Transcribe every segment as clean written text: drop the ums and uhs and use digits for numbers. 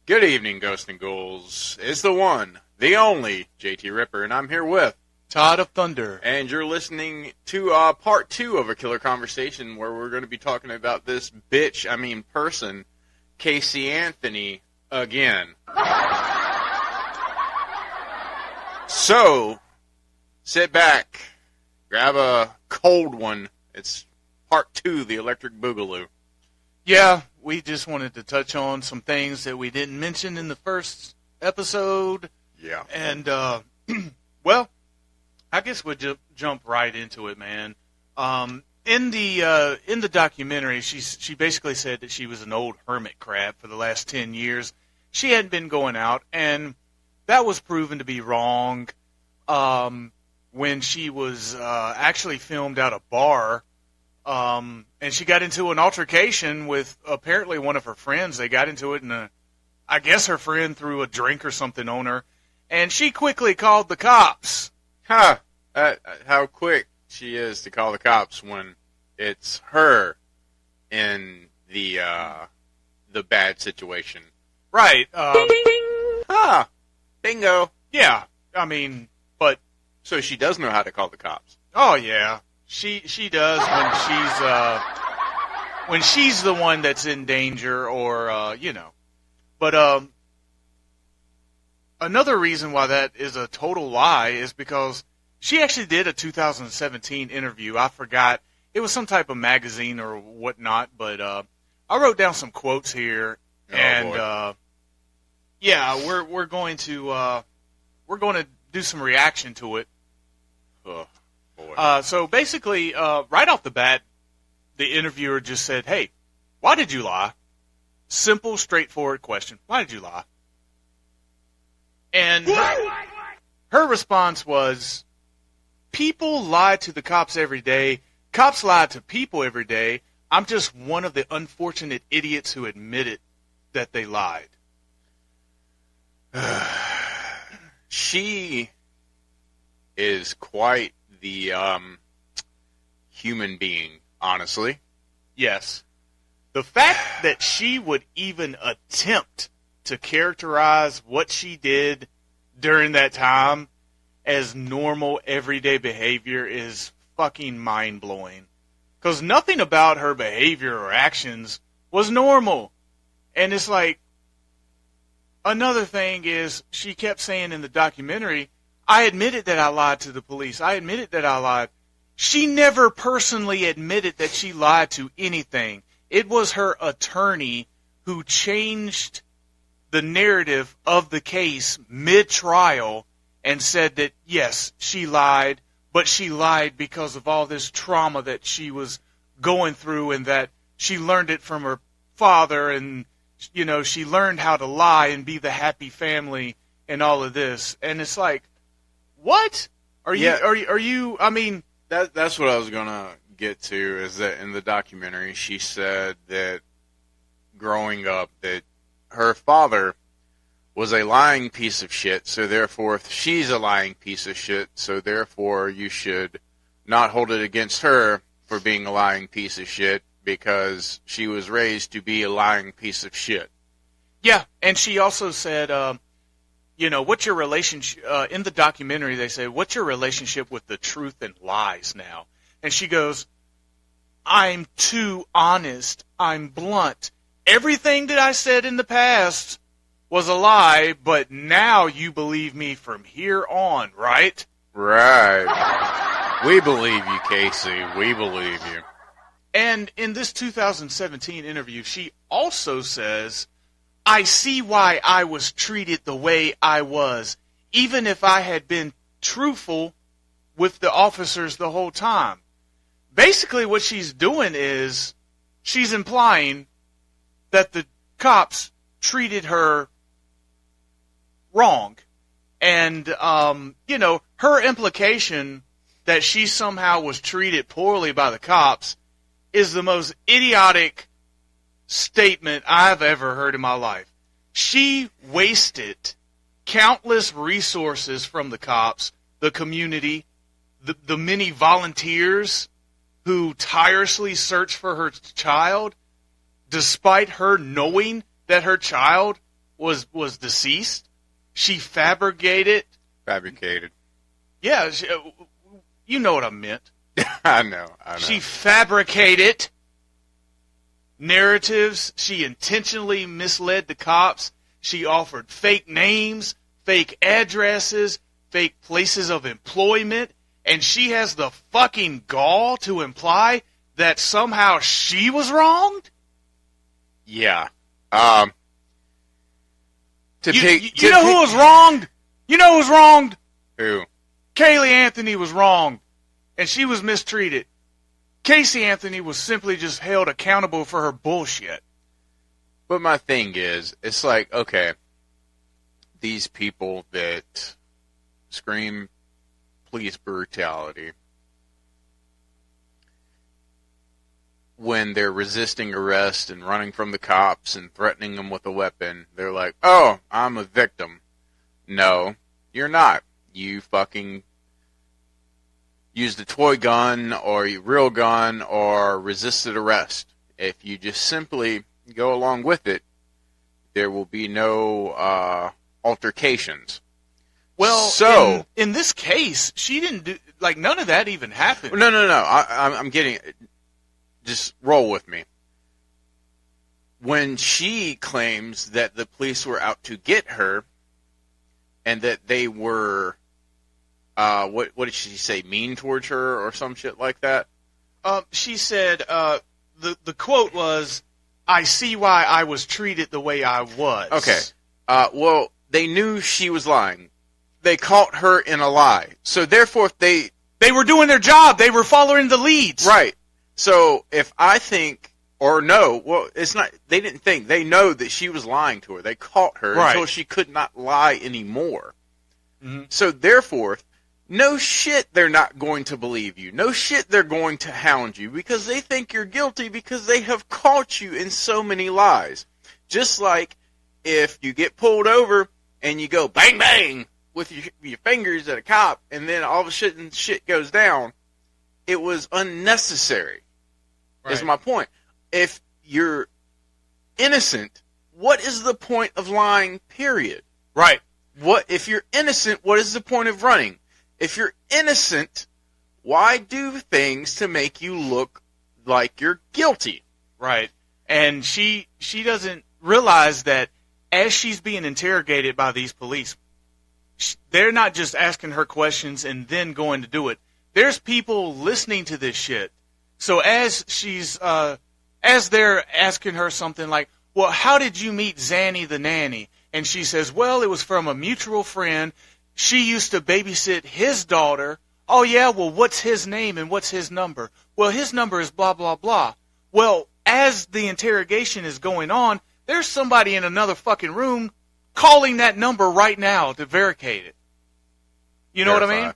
Good evening, Ghosts and Ghouls. It's the one, the only, JT Ripper, and I'm here with Todd of Thunder. And you're listening to part 2 of a killer conversation where we're going to be talking about this person, Casey Anthony, again. So, sit back, grab a cold one. It's part 2, the Electric Boogaloo. Yeah, we just wanted to touch on some things that we didn't mention in the first episode. Yeah. And, well, I guess we'll jump right into it, man. In the documentary, she basically said that she was an old hermit crab for the last 10 years. She hadn't been going out, and that was proven to be wrong when she was actually filmed at a bar. And she got into an altercation with apparently one of her friends. They got into it, and I guess her friend threw a drink or something on her, and she quickly called the cops. Huh. How quick she is to call the cops when it's her in the bad situation. Right. Ding, ding, ding. Ah, bingo. Yeah. I mean, but so she does know how to call the cops. Oh yeah. She does when she's the one that's in danger or But another reason why that is a total lie is because she actually did a 2017 interview. I forgot. It was some type of magazine or whatnot, but I wrote down some quotes here, and we're going to do some reaction to it. Oh. Boy. So basically, right off the bat, the interviewer just said, "Hey, why did you lie?" Simple, straightforward question. Why did you lie? And her response was, "People lie to the cops every day. Cops lie to people every day. I'm just one of the unfortunate idiots who admitted that they lied." She is quite the human being, honestly. Yes. The fact that she would even attempt to characterize what she did during that time as normal, everyday behavior is fucking mind-blowing. Because nothing about her behavior or actions was normal. And it's like, another thing is, she kept saying in the documentary, "I admitted that I lied to the police. I admitted that I lied." She never personally admitted that she lied to anything. It was her attorney who changed the narrative of the case mid-trial and said that, yes, she lied, but she lied because of all this trauma that she was going through and that she learned it from her father and, she learned how to lie and be the happy family and all of this. And it's like, what? Are you, I mean... That's what I was going to get to, is that in the documentary, she said that growing up, that her father was a lying piece of shit, so therefore she's a lying piece of shit, so therefore you should not hold it against her for being a lying piece of shit, because she was raised to be a lying piece of shit. Yeah, and she also said... what's your relationship, in the documentary they say, what's your relationship with the truth and lies now? And she goes, "I'm too honest. I'm blunt. Everything that I said in the past was a lie, but now you believe me from here on, right?" Right. We believe you, Casey. We believe you. And in this 2017 interview, she also says, "I see why I was treated the way I was, even if I had been truthful with the officers the whole time." Basically, what she's doing is she's implying that the cops treated her wrong. And, her implication that she somehow was treated poorly by the cops is the most idiotic statement I've ever heard in my life. She wasted countless resources from the cops, the community, the many volunteers who tirelessly searched for her child, despite her knowing that her child was deceased. She fabricated. Yeah, You know what I meant. I know. She fabricated narratives. She intentionally misled the cops. She offered fake names, fake addresses, fake places of employment, and she has the fucking gall to imply that somehow she was wronged? Yeah. You know who was wronged? You know who was wronged? Who? Kaylee Anthony was wronged, and she was mistreated. Casey Anthony was simply just held accountable for her bullshit. But my thing is, it's like, okay, these people that scream police brutality when they're resisting arrest and running from the cops and threatening them with a weapon, they're like, oh, I'm a victim. No, you're not. You fucking used a toy gun or a real gun or resisted arrest. If you just simply go along with it, there will be no altercations. Well, so in this case, she didn't do, like, none of that even happened. No. I'm getting, just roll with me. When she claims that the police were out to get her and that they were, what did she say, mean towards her or some shit like that? She said, the quote was, I see why I was treated the way I was. Okay. Well, they knew she was lying. They caught her in a lie. So therefore, they were doing their job. They were following the leads. Right. So if I think or no, well, it's not. They didn't think. They know that she was lying to her. They caught her until she could not lie anymore. Mm-hmm. So therefore, no shit, they're not going to believe you. No shit, they're going to hound you because they think you're guilty because they have caught you in so many lies. Just like if you get pulled over and you go bang bang with your fingers at a cop, and then all of a sudden shit goes down. It was unnecessary. Right. Is my point. If you're innocent, what is the point of lying, period? Right. What if you're innocent, what is the point of running? If you're innocent, why do things to make you look like you're guilty? Right. And she doesn't realize that as she's being interrogated by these police, they're not just asking her questions and then going to do it. There's people listening to this shit. So as they're asking her something like, well, how did you meet Zanny the nanny? And she says, well, it was from a mutual friend. She used to babysit his daughter. Oh, yeah, well, what's his name and what's his number? Well, his number is blah, blah, blah. Well, as the interrogation is going on, there's somebody in another fucking room calling that number right now to verify it. You know what I mean?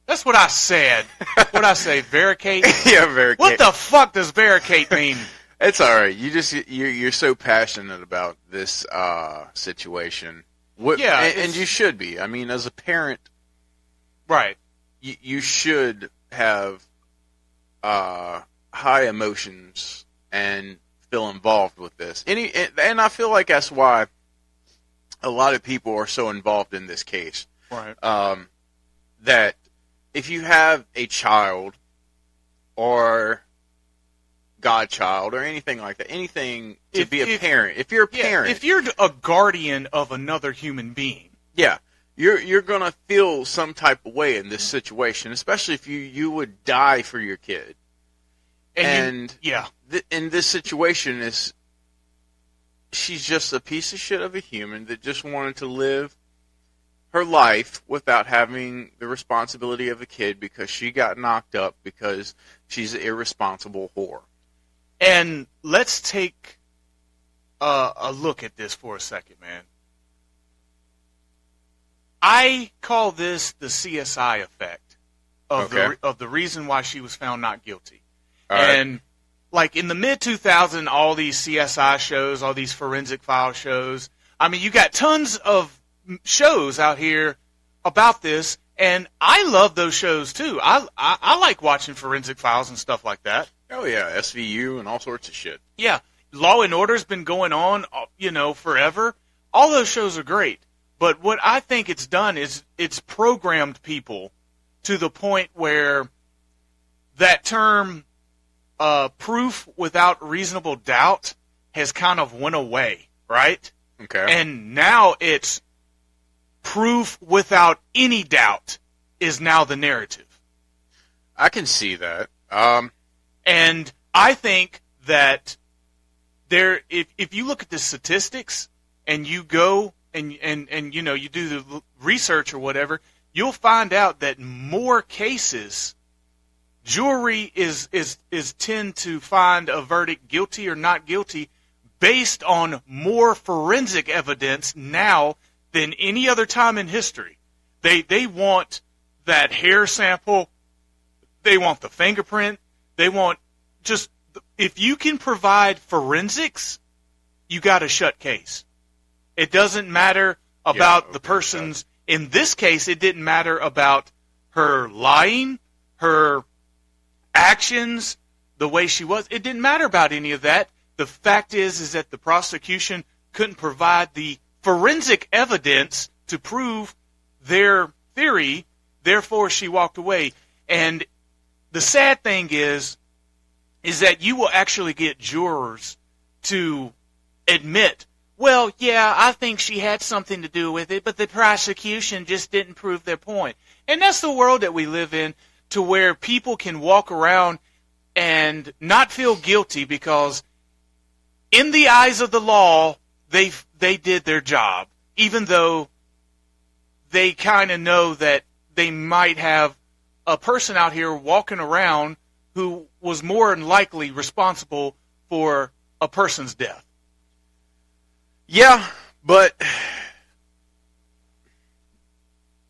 That's what I said. What I say, vericate? Yeah, vericate. What the fuck does vericate mean? It's all right. You're so passionate about this situation. And you should be. I mean, as a parent, right? You should have high emotions and feel involved with this. And I feel like that's why a lot of people are so involved in this case. Right. That if you have a child or godchild or anything like that, anything to be a parent, if you're a parent. If you're a guardian of another human being. Yeah. You're going to feel some type of way in this situation, especially if you would die for your kid. And in this situation, she's just a piece of shit of a human that just wanted to live her life without having the responsibility of a kid because she got knocked up because she's an irresponsible whore. And let's take a look at this for a second, man. I call this the CSI effect of the reason why she was found not guilty. And like in the mid-2000s, all these CSI shows, all these forensic file shows, I mean, you got tons of shows out here about this, and I love those shows too. I like watching forensic files and stuff like that. Oh yeah, SVU and all sorts of shit. Yeah, Law and Order's been going on, forever. All those shows are great. But what I think it's done is it's programmed people to the point where that term proof without reasonable doubt has kind of went away, right? Okay. And now it's proof without any doubt is now the narrative. I can see that. And I think that if you look at the statistics and you go and you know, you do the research or whatever, you'll find out that more cases, jury is tend to find a verdict guilty or not guilty based on more forensic evidence now than any other time in history. They want that hair sample, they want the fingerprint, they want just, if you can provide forensics, you got a shut case. It doesn't matter about the person's, in this case, it didn't matter about her lying, her actions, the way she was. It didn't matter about any of that. The fact is that the prosecution couldn't provide the forensic evidence to prove their theory, therefore she walked away. And the sad thing is that you will actually get jurors to admit, well, yeah, I think she had something to do with it, but the prosecution just didn't prove their point. And that's the world that we live in, to where people can walk around and not feel guilty because in the eyes of the law, they did their job, even though they kind of know that they might have a person out here walking around who was more than likely responsible for a person's death. Yeah, but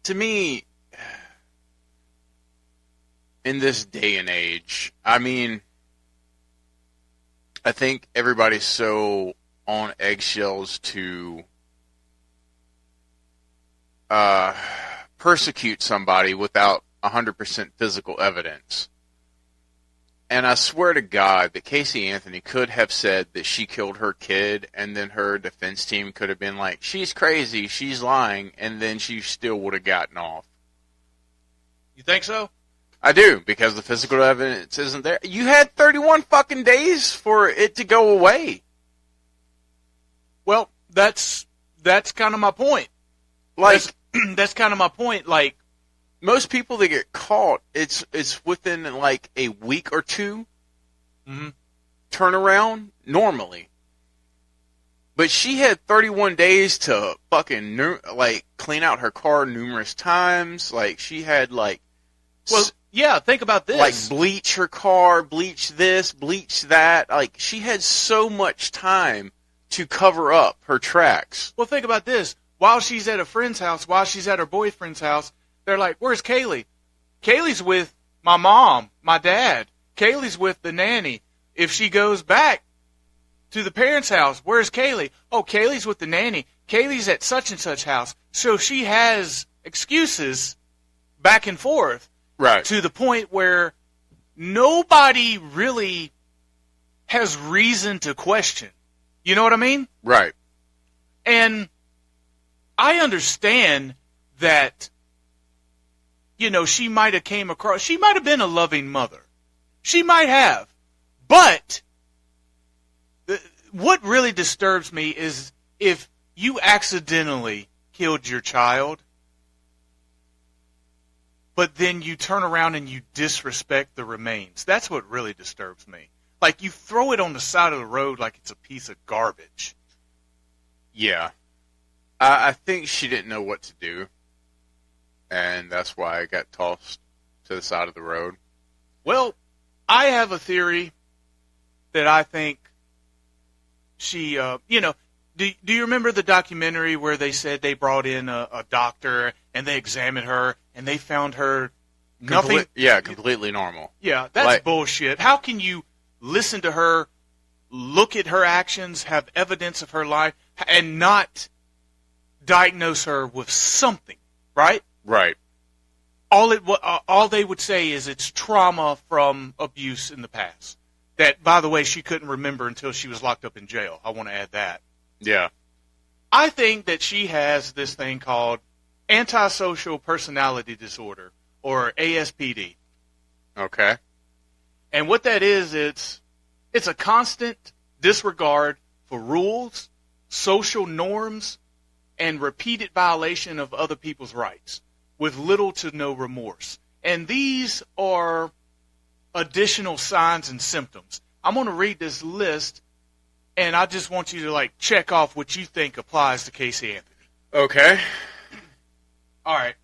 to me, in this day and age, I mean, I think everybody's so on eggshells to persecute somebody without 100% physical evidence. And I swear to God that Casey Anthony could have said that she killed her kid, and then her defense team could have been like, she's crazy, she's lying, and then she still would have gotten off. You think so? I do, because the physical evidence isn't there. You had 31 fucking days for it to go away. Well, that's kind of my point. Like, that's kind of my point. Like, most people that get caught, it's within like a week or two turnaround normally. But she had 31 days to fucking clean out her car numerous times. Like, she had yeah, think about this. Like, bleach her car, bleach this, bleach that. Like, she had so much time to cover up her tracks. Well, think about this. While she's at a friend's house, while she's at her boyfriend's house, they're like, where's Kaylee? Kaylee's with my mom, my dad. Kaylee's with the nanny. If she goes back to the parents' house, where's Kaylee? Oh, Kaylee's with the nanny. Kaylee's at such and such house. So she has excuses back and forth. Right. To the point where nobody really has reason to question. You know what I mean? Right. And I understand that, you know, she might have been a loving mother. She might have. But what really disturbs me is if you accidentally killed your child, but then you turn around and you disrespect the remains. That's what really disturbs me. Like, you throw it on the side of the road like it's a piece of garbage. Yeah. I think she didn't know what to do. And that's why I got tossed to the side of the road. Well, I have a theory that I think she, do you remember the documentary where they said they brought in a doctor and they examined her and they found her nothing? Completely normal. Yeah, that's bullshit. How can you listen to her, look at her actions, have evidence of her life, and not diagnose her with something, right? Right. All they would say is it's trauma from abuse in the past. That, by the way, she couldn't remember until she was locked up in jail. I want to add that. Yeah. I think that she has this thing called antisocial personality disorder, or ASPD. Okay. And what that is, it's a constant disregard for rules, social norms, and repeated violation of other people's rights with little to no remorse. And these are additional signs and symptoms. I'm going to read this list, and I just want you to check off what you think applies to Casey Anthony. Okay. All right.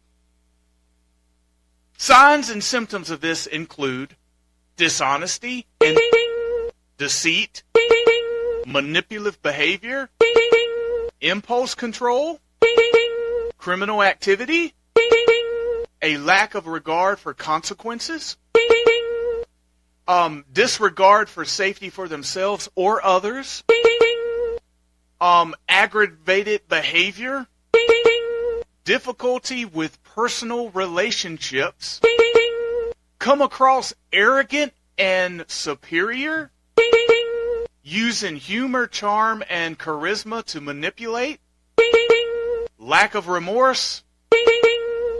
Signs and symptoms of this include dishonesty and deceit, manipulative behavior, impulse control, criminal activity, a lack of regard for consequences, disregard for safety for themselves or others, aggravated behavior, difficulty with personal relationships, come across arrogant and superior, using humor, charm, and charisma to manipulate, lack of remorse,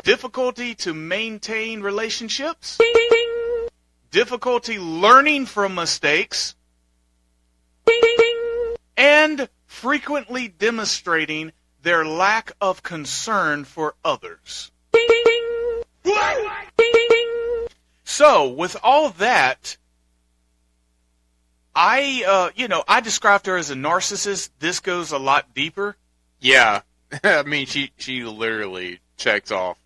difficulty to maintain relationships, difficulty learning from mistakes, and frequently demonstrating their lack of concern for others. So, with all that, I described her as a narcissist. This goes a lot deeper. Yeah. I mean, she literally checks off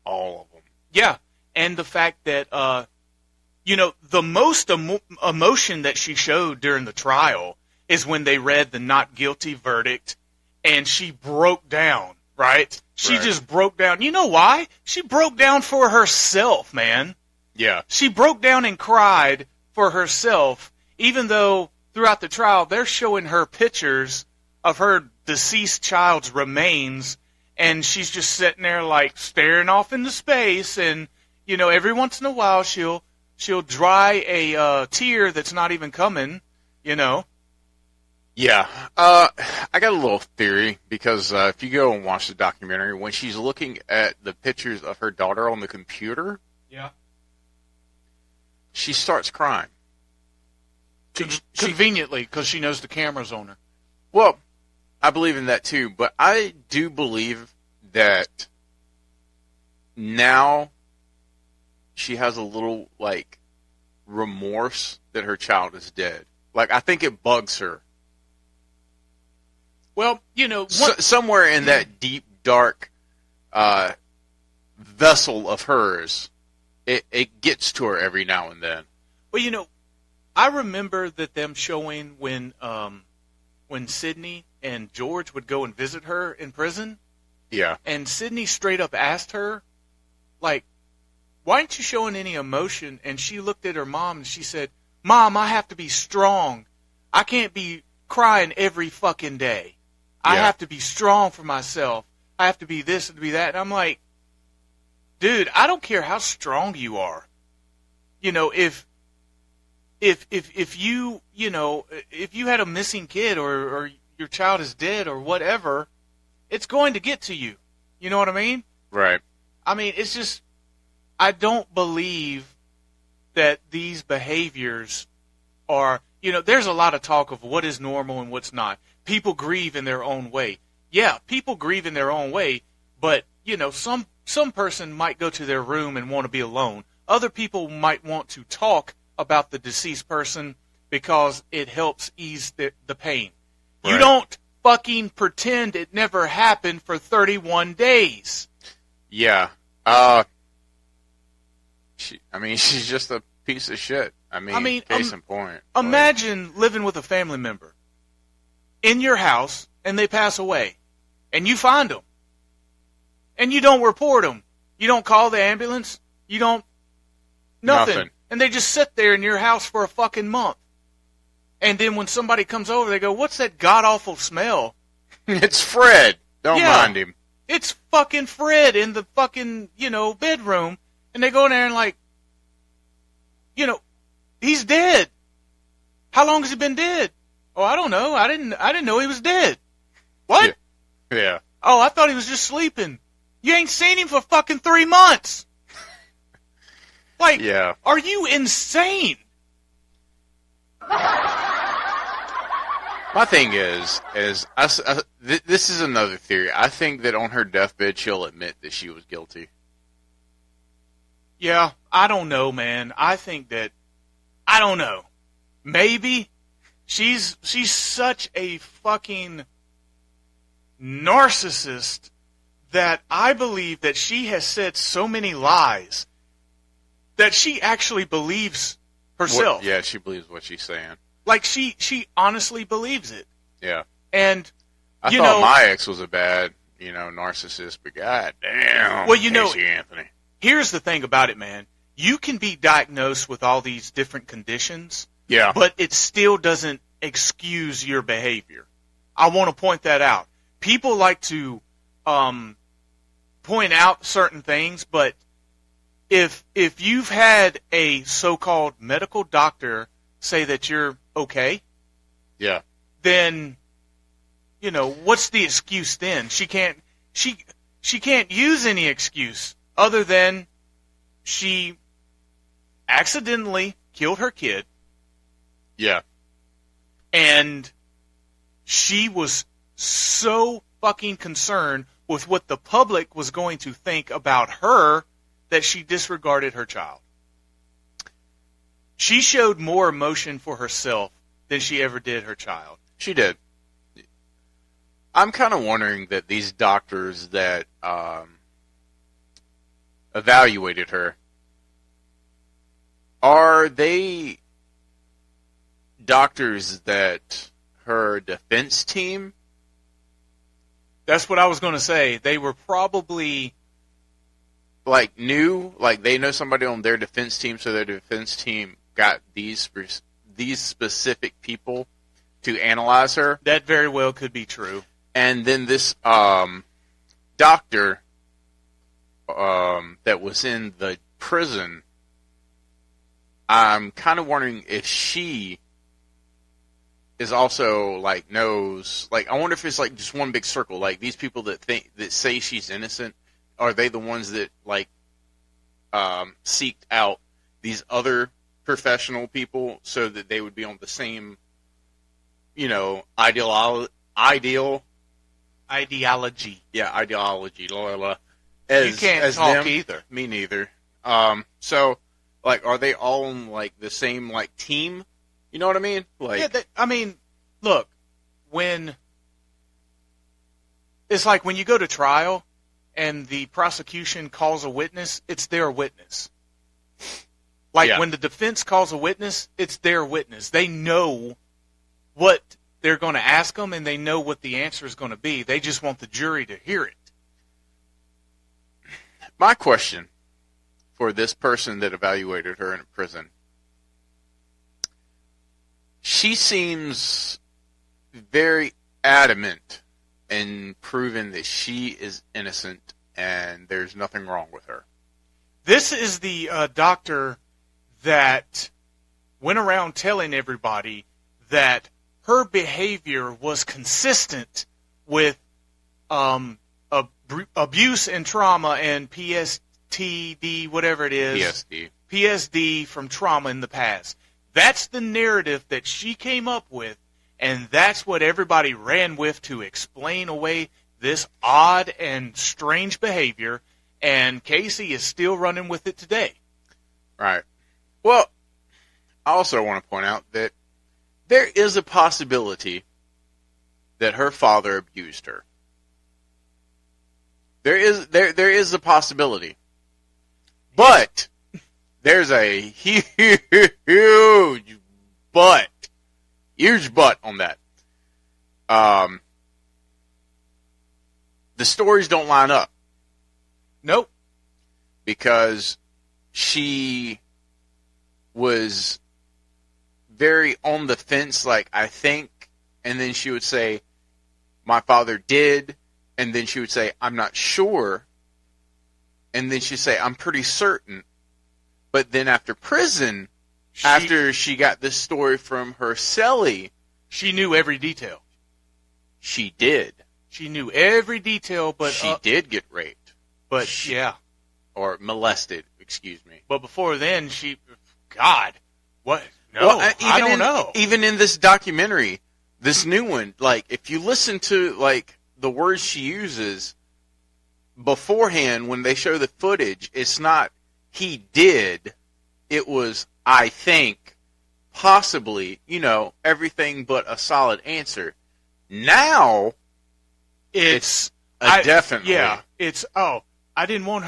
all of them. Yeah. And the fact that, the most emotion that she showed during the trial is when they read the not guilty verdict, and she broke down, right? She just broke down. You know why? She broke down for herself, man. Yeah. She broke down and cried for herself, even though throughout the trial they're showing her pictures of her deceased child's remains, and she's just sitting there staring off into space, and every once in a while she'll dry a tear that's not even coming, Yeah. I got a little theory, because if you go and watch the documentary, when she's looking at the pictures of her daughter on the computer, yeah, she starts crying. Conveniently, because she knows the camera's on her. Well, I believe in that too, but I do believe that now she has a little, remorse that her child is dead. I think it bugs her. Well, somewhere in that deep, dark vessel of hers, it gets to her every now and then. Well, I remember that them showing when Sydney and George would go and visit her in prison. Yeah. And Sydney straight up asked her, why aren't you showing any emotion? And she looked at her mom and she said, Mom, I have to be strong. I can't be crying every fucking day. I have to be strong for myself. I have to be this and be that. And I'm like, dude, I don't care how strong you are. If you, if you had a missing kid or your child is dead or whatever, it's going to get to you. You know what I mean? Right. I mean, it's just, I don't believe that these behaviors are, there's a lot of talk of what is normal and what's not. People grieve in their own way. Yeah, people grieve in their own way, but, some person might go to their room and want to be alone. Other people might want to talk about the deceased person because it helps ease the pain. Right. You don't fucking pretend it never happened for 31 days. Yeah. She's just a piece of shit. Case in point. Imagine living with a family member in your house and they pass away and you find them and you don't report them. You don't call the ambulance. You don't... Nothing. And they just sit there in your house for a fucking month. And then when somebody comes over, they go, what's that god-awful smell? It's Fred. Don't mind him. It's fucking Fred in the fucking, bedroom. And they go in there and he's dead. How long has he been dead? Oh, I don't know. I didn't know he was dead. What? Oh, I thought he was just sleeping. You ain't seen him for fucking 3 months. Like, Yeah. Are you insane? My thing is this is another theory. I think that on her deathbed, she'll admit that she was guilty. Yeah, I don't know, man. I don't know. Maybe she's such a fucking narcissist that I believe that she has said so many lies that she actually believes herself. Yeah, she believes what she's saying. Like, she honestly believes it. Yeah. And, I thought my ex was a bad, narcissist, but goddamn, well, Casey Anthony. Here's the thing about it, man. You can be diagnosed with all these different conditions, Yeah. but it still doesn't excuse your behavior. I want to point that out. People like to point out certain things, but if you've had a so-called medical doctor say that you're okay, Yeah. then what's the excuse then? She can't use any excuse other than she accidentally killed her kid. Yeah. And she was so fucking concerned with what the public was going to think about her that she disregarded her child. She showed more emotion for herself than she ever did her child. She did. I'm kind of wondering that these doctors that evaluated her, are they doctors that her defense team? That's what I was going to say. They were probably new, like they know somebody on their defense team, so their defense team got these specific people to analyze her. That very well could be true. And then this doctor that was in the prison, I'm kind of wondering if she is also knows, I wonder if it's just one big circle, these people that say she's innocent, are they the ones that seeked out these other professional people so that they would be on the same ideology. Yeah, ideology. Blah, blah, blah, you can't talk them. Either. Me neither. So, are they all on the same team? You know what I mean? Look, when it's when you go to trial and the prosecution calls a witness, it's their witness. When the defense calls a witness, it's their witness. They know what they're going to ask them, and they know what the answer is going to be. They just want the jury to hear it. My question for this person that evaluated her in a prison, she seems very adamant in proving that she is innocent and there's nothing wrong with her. This is the doctor that went around telling everybody that her behavior was consistent with abuse and trauma and PTSD, whatever it is. PSD from trauma in the past. That's the narrative that she came up with, and that's what everybody ran with to explain away this odd and strange behavior, and Casey is still running with it today. Right. Well, I also want to point out that there is a possibility that her father abused her. There is a possibility. But there's a huge but on that. The stories don't line up. Nope. Because she was very on the fence, I think, and then she would say, my father did, and then she would say, I'm not sure, and then she'd say, I'm pretty certain. But then after prison, after she got this story from her cellie, she knew every detail. She did. She knew every detail, but she did get raped. Yeah. Or molested, excuse me. But before then, God, what? No, I don't know. Even in this documentary, this new one, like, if you listen to, like, the words she uses beforehand when they show the footage, it's not, he did, it was, I think, possibly, everything but a solid answer. Now, it's definitely. Yeah, it's, I didn't want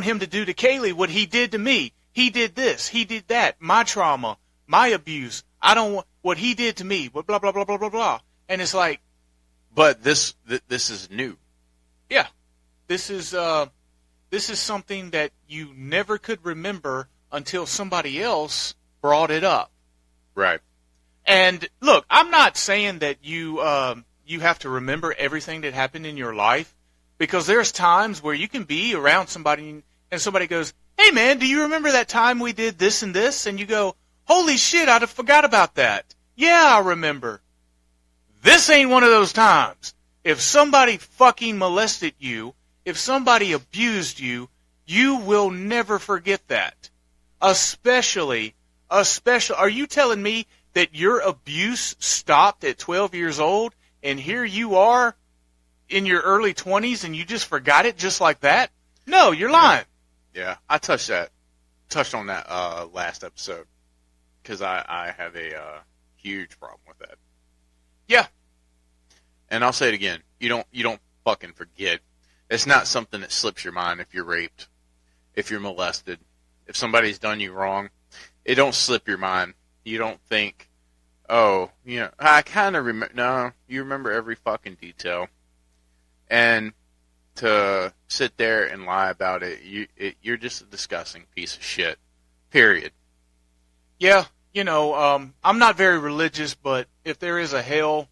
him to do to Kaylee what he did to me. He did this, he did that, my trauma, my abuse. I don't want what he did to me, blah, blah, blah, blah, blah, blah, blah. And it's like. But this is new. Yeah. This is something that you never could remember until somebody else brought it up. Right. And look, I'm not saying that you have to remember everything that happened in your life, because there's times where you can be around somebody and somebody goes, "Hey man, do you remember that time we did this and this?" And you go, "Holy shit, I'd have forgot about that." Yeah, I remember. This ain't one of those times. If somebody fucking molested you, if somebody abused you, you will never forget that. Especially, are you telling me that your abuse stopped at 12 years old and here you are in your early 20s and you just forgot it just like that? No, you're lying. Yeah, I touched on that last episode because I have a huge problem with that. Yeah. And I'll say it again. You don't fucking forget. It's not something that slips your mind if you're raped, if you're molested, if somebody's done you wrong. It don't slip your mind. You don't think, I kind of remember. No, you remember every fucking detail. And to sit there and lie about it, you're just a disgusting piece of shit. Period. Yeah, I'm not very religious, but if there is a hell,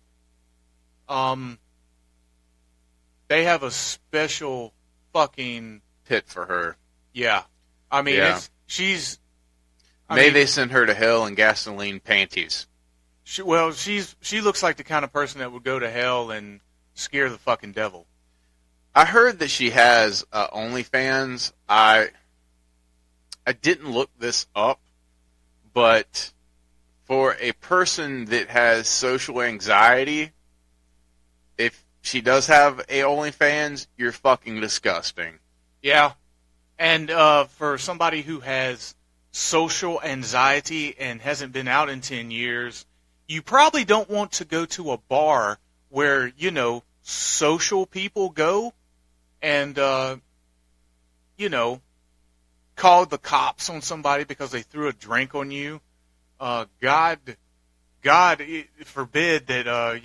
they have a special fucking pit for her. Yeah, I mean, yeah. They send her to hell in gasoline panties. She looks like the kind of person that would go to hell and scare the fucking devil. I heard that she has OnlyFans. I didn't look this up, but for a person that has social anxiety, if she does have a OnlyFans, you're fucking disgusting. Yeah, and for somebody who has social anxiety and hasn't been out in 10 years, you probably don't want to go to a bar where, social people go and, call the cops on somebody because they threw a drink on you. God forbid that,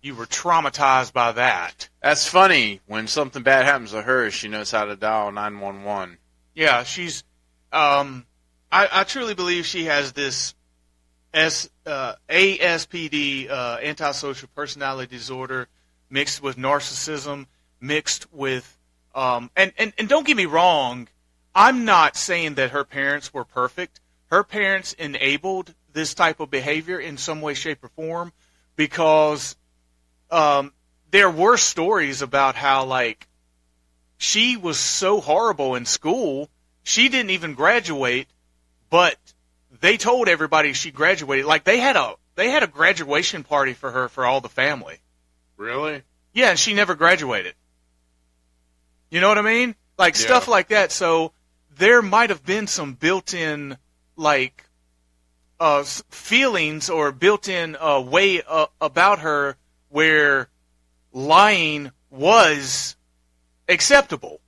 you were traumatized by that. That's funny. When something bad happens to her, she knows how to dial 911. Yeah, she's, I truly believe she has this ASPD, antisocial personality disorder, mixed with narcissism, mixed with, and don't get me wrong, I'm not saying that her parents were perfect. Her parents enabled this type of behavior in some way, shape, or form because there were stories about how, she was so horrible in school, she didn't even graduate, but they told everybody she graduated. They had a graduation party for her for all the family. Really? Yeah, and she never graduated. You know what I mean? Stuff like that. So there might have been some built-in, feelings or built-in way about her where lying was acceptable.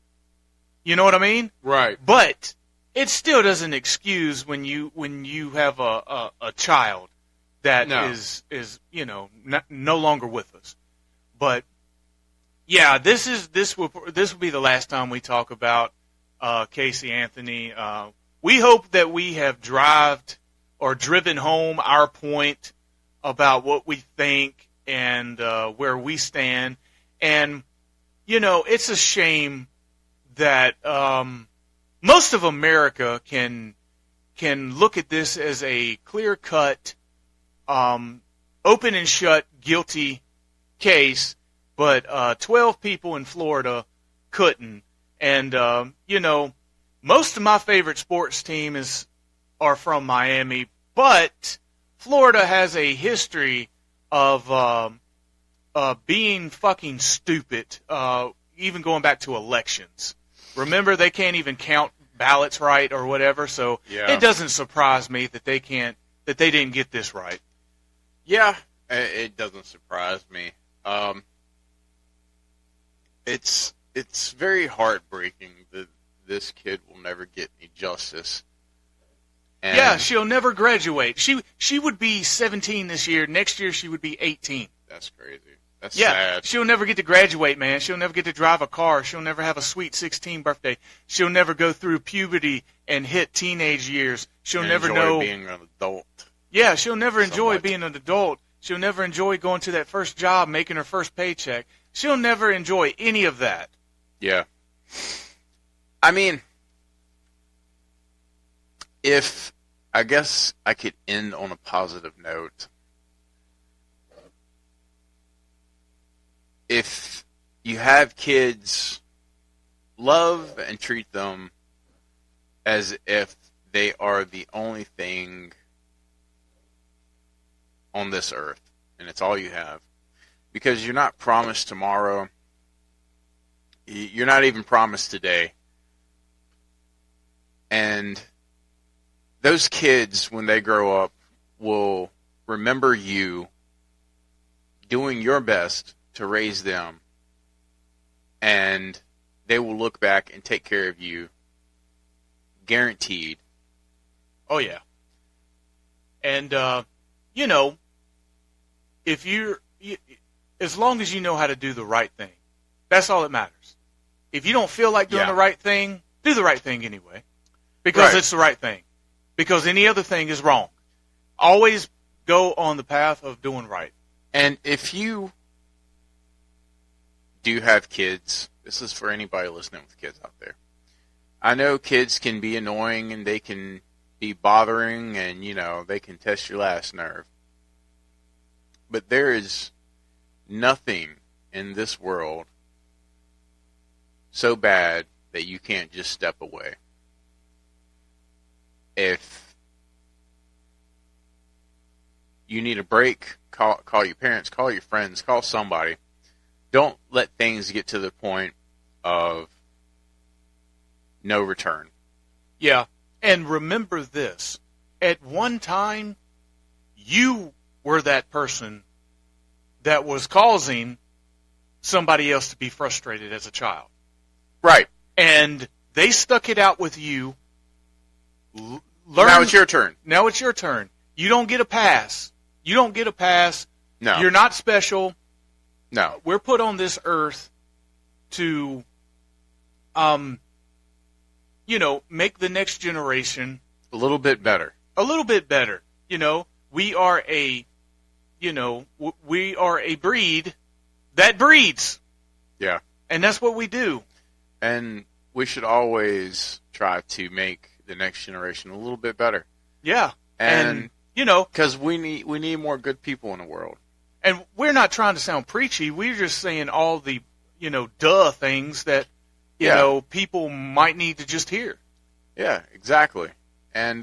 You know what I mean? Right. But it still doesn't excuse when you have a child that is no longer with us. But yeah, this will be the last time we talk about Casey Anthony. We hope that we have driven home our point about what we think and where we stand. And it's a shame that most of America can look at this as a clear-cut, open and shut, guilty case, but 12 people in Florida couldn't. And, most of my favorite sports teams are from Miami, but Florida has a history of being fucking stupid, even going back to elections. Remember, they can't even count ballots right or whatever, so It doesn't surprise me that they didn't get this right. Yeah, it doesn't surprise me. It's very heartbreaking that this kid will never get any justice. And yeah, she'll never graduate. She would be 17 this year. Next year, she would be 18. That's crazy. That's Yeah, sad. she'll never get to graduate, man. She'll never get to drive a car. She'll never have a sweet 16 birthday. She'll never go through puberty and hit teenage years. She'll And never enjoy know being an adult. Yeah, she'll never enjoy Somewhat. being an adult. She'll never enjoy going to that first job, making her first paycheck. She'll never enjoy any of that. Yeah. I mean, if I guess I could end on a positive note. If you have kids, love and treat them as if they are the only thing on this earth, and it's all you have. Because you're not promised tomorrow. You're not even promised today. And those kids, when they grow up, will remember you doing your best to raise them, and they will look back and take care of you, guaranteed. Oh, yeah. And, if as long as you know how to do the right thing, that's all that matters. If you don't feel like doing the right thing, do the right thing anyway. Because it's the right thing. Because any other thing is wrong. Always go on the path of doing right. And if you do have kids, this is for anybody listening with kids out there. I know kids can be annoying and they can be bothering and, they can test your last nerve. But there is nothing in this world so bad that you can't just step away. If you need a break, call your parents, call your friends, call somebody. Don't let things get to the point of no return. Yeah, and remember this. At one time, you were that person that was causing somebody else to be frustrated as a child. Right. And they stuck it out with you. Now it's your turn. Now it's your turn. You don't get a pass. You don't get a pass. No. You're not special. No. We're put on this earth to, make the next generation a little bit better. A little bit better. We are a breed that breeds. Yeah. And that's what we do. And we should always try to make the next generation a little bit better. Yeah. And because we need more good people in the world. And we're not trying to sound preachy. We're just saying all the, duh things that, people might need to just hear. Yeah, exactly. And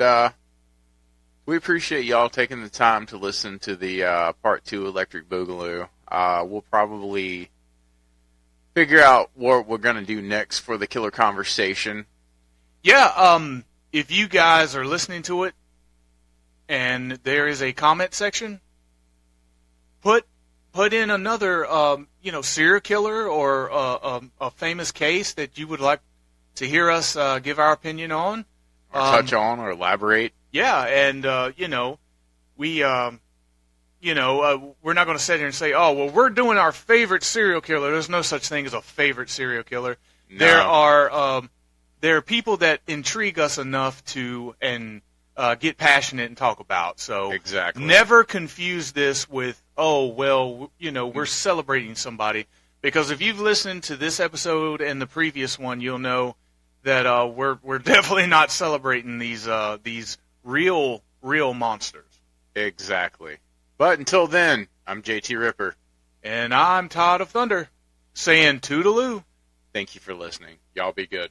we appreciate y'all taking the time to listen to the Part 2 Electric Boogaloo. We'll probably figure out what we're going to do next for the Killer Conversation. Yeah, if you guys are listening to it and there is a comment section, put in another, serial killer or a famous case that you would like to hear us give our opinion on. Or touch on or elaborate. Yeah, and, we're not going to sit here and say, oh, well, we're doing our favorite serial killer. There's no such thing as a favorite serial killer. No. There are people that intrigue us enough to get passionate and talk about. So exactly. Never confuse this with, oh, well, we're celebrating somebody. Because if you've listened to this episode and the previous one, you'll know that we're definitely not celebrating these real monsters. Exactly. But until then, I'm JT Ripper. And I'm Todd of Thunder, saying toodaloo. Thank you for listening. Y'all be good.